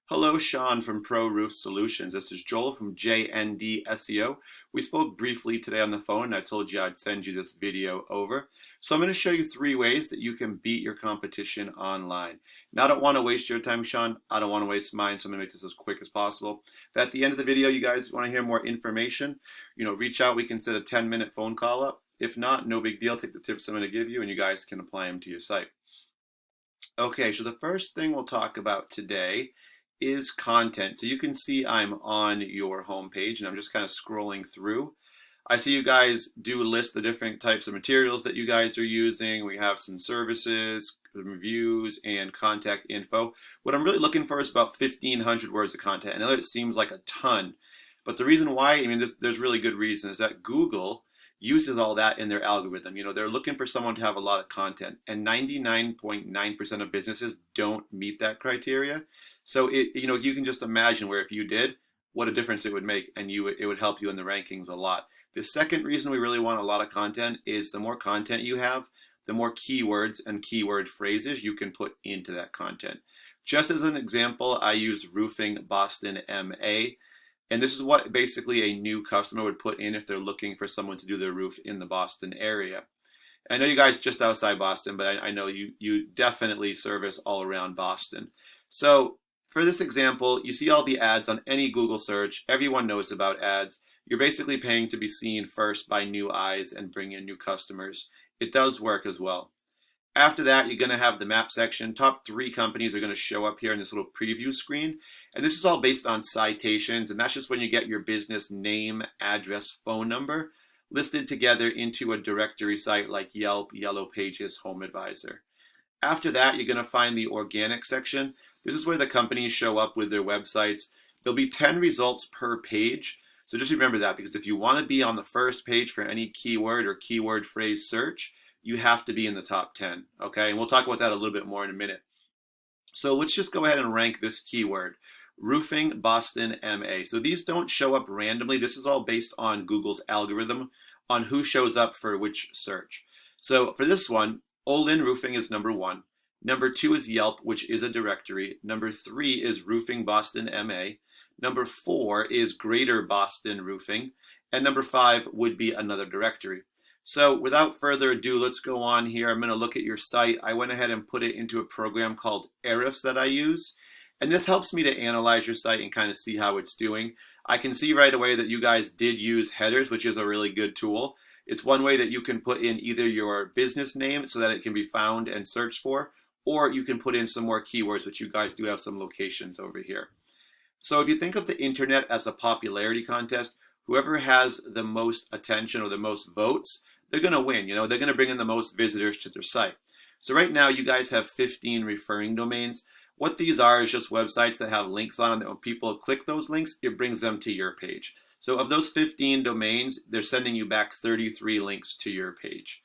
Hello, Sean from Pro Roof Solutions. This is Joel from JND SEO. We spoke briefly today on the phone, and I told you I'd send you this video over. So I'm going to show you 3 ways that you can beat your competition online. Now, I don't want to waste your time, Sean. I don't want to waste mine, so I'm going to make this as quick as possible. If at the end of the video, you guys want to hear more information, reach out. We can set a 10-minute phone call up. If not, no big deal. Take the tips I'm going to give you, and you guys can apply them to your site. Okay, so the first thing we'll talk about today is content. So you can see I'm on your homepage and I'm just kind of scrolling through. I see you guys do list the different types of materials that you guys are using. We have some services, reviews, and contact info. What I'm really looking for is about 1,500 words of content. I know it seems like a ton, but the reason why, there's really good reason, is that Google uses all that in their algorithm. They're looking for someone to have a lot of content, and 99.9% of businesses don't meet that criteria. So you can just imagine where if you did, what a difference it would make, and it would help you in the rankings a lot. The second reason we really want a lot of content is the more content you have, the more keywords and keyword phrases you can put into that content. Just as an example, I use roofing Boston MA, and this is what basically a new customer would put in if they're looking for someone to do their roof in the Boston area. I know you guys just outside Boston, but I know you definitely service all around Boston. So for this example, you see all the ads on any Google search. Everyone knows about ads. You're basically paying to be seen first by new eyes and bring in new customers. It does work as well. After that, you're going to have the map section. Top 3 companies are going to show up here in this little preview screen. And this is all based on citations. And that's just when you get your business name, address, phone number listed together into a directory site like Yelp, Yellow Pages, Home Advisor. After that, you're going to find the organic section. This is where the companies show up with their websites. There'll be 10 results per page. So just remember that, because if you want to be on the first page for any keyword or keyword phrase search, you have to be in the top 10. Okay, and we'll talk about that a little bit more in a minute. So let's just go ahead and rank this keyword, roofing Boston MA. So these don't show up randomly. This is all based on Google's algorithm on who shows up for which search. So for this one, Olin Roofing is number 1. Number 2 is Yelp, which is a directory. Number 3 is Roofing Boston MA. Number 4 is Greater Boston Roofing. And number 5 would be another directory. So without further ado, let's go on here. I'm going to look at your site. I went ahead and put it into a program called Ahrefs that I use. And this helps me to analyze your site and kind of see how it's doing. I can see right away that you guys did use headers, which is a really good tool. It's one way that you can put in either your business name so that it can be found and searched for, or you can put in some more keywords, which you guys do have some locations over here. So if you think of the internet as a popularity contest, whoever has the most attention or the most votes, they're going to win. They're going to bring in the most visitors to their site. So right now you guys have 15 referring domains. What these are is just websites that have links on them that when people click those links, it brings them to your page. So of those 15 domains, they're sending you back 33 links to your page.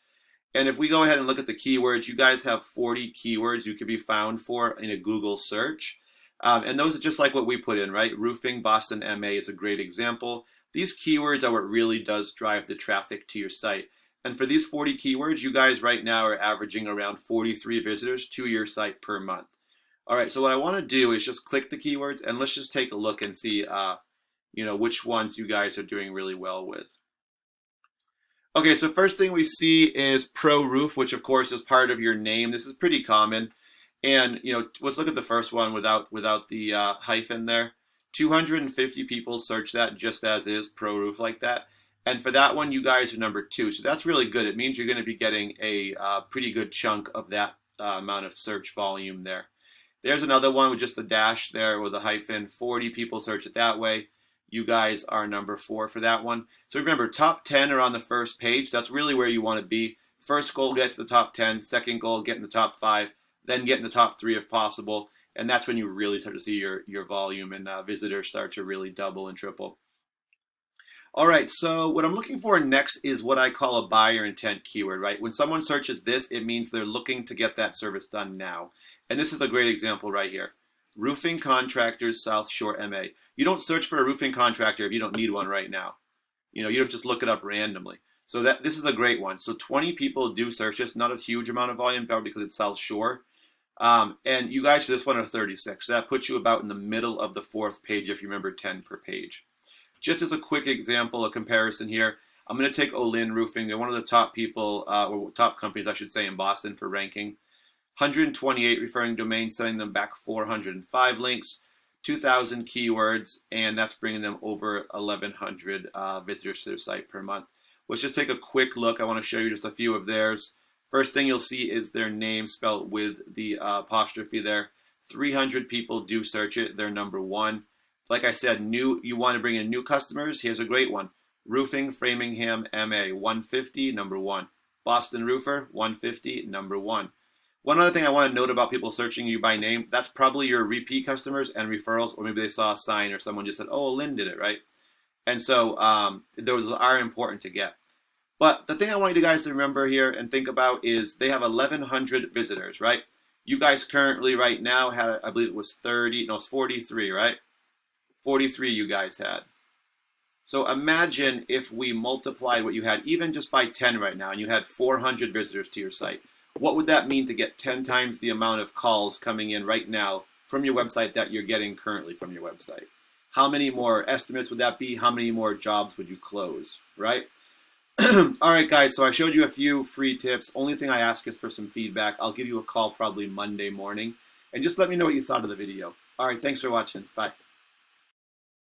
And if we go ahead and look at the keywords, you guys have 40 keywords you could be found for in a Google search. And those are just like what we put in, right? Roofing Boston MA is a great example. These keywords are what really does drive the traffic to your site. And for these 40 keywords, you guys right now are averaging around 43 visitors to your site per month. All right, so what I want to do is just click the keywords and let's just take a look and see which ones you guys are doing really well with. Okay, so first thing we see is Pro Roof, which of course is part of your name. This is pretty common. And let's look at the first one without the hyphen there. 250 people search that just as is, Pro Roof, like that. And for that one, you guys are number 2. So that's really good. It means you're going to be getting a pretty good chunk of that amount of search volume there. There's another one with just a dash there with a hyphen. 40 people search it that way. You guys are number 4 for that one. So remember, top 10 are on the first page. That's really where you want to be. First goal, get to the top 10. Second goal, get in the top 5. Then get in the top 3 if possible. And that's when you really start to see your volume and visitors start to really double and triple. All right, so what I'm looking for next is what I call a buyer intent keyword, right? When someone searches this, it means they're looking to get that service done now. And this is a great example right here. Roofing Contractors, South Shore, MA. You don't search for a roofing contractor if you don't need one right now. You don't just look it up randomly. So this is a great one. So 20 people do search this, not a huge amount of volume, probably because it's South Shore. And you guys for this one are 36. So that puts you about in the middle of the fourth page if you remember 10 per page. Just as a quick example, a comparison here, I'm going to take Olin Roofing. They're one of the top people, or top companies, I should say, in Boston for ranking. 128 referring domains, sending them back 405 links, 2,000 keywords, and that's bringing them over 1,100 visitors to their site per month. Let's just take a quick look. I want to show you just a few of theirs. First thing you'll see is their name spelled with the apostrophe there. 300 people do search it. They're number one. Like I said, you want to bring in new customers. Here's a great one. Roofing, Framingham, MA, 150, number one. Boston Roofer, 150, number one. One other thing I want to note about people searching you by name, that's probably your repeat customers and referrals, or maybe they saw a sign or someone just said, oh, Lynn did it, right? And so those are important to get. But the thing I want you guys to remember here and think about is they have 1,100 visitors, right? You guys currently right now had, I believe it was 43, right? 43 you guys had. So imagine if we multiplied what you had even just by 10 right now, and you had 400 visitors to your site. What would that mean to get 10 times the amount of calls coming in right now from your website that you're getting currently from your website? How many more estimates would that be? How many more jobs would you close, right? All right, guys, so I showed you a few free tips. Only thing I ask is for some feedback. I'll give you a call probably Monday morning, and just let me know what you thought of the video. All right, thanks for watching. Bye.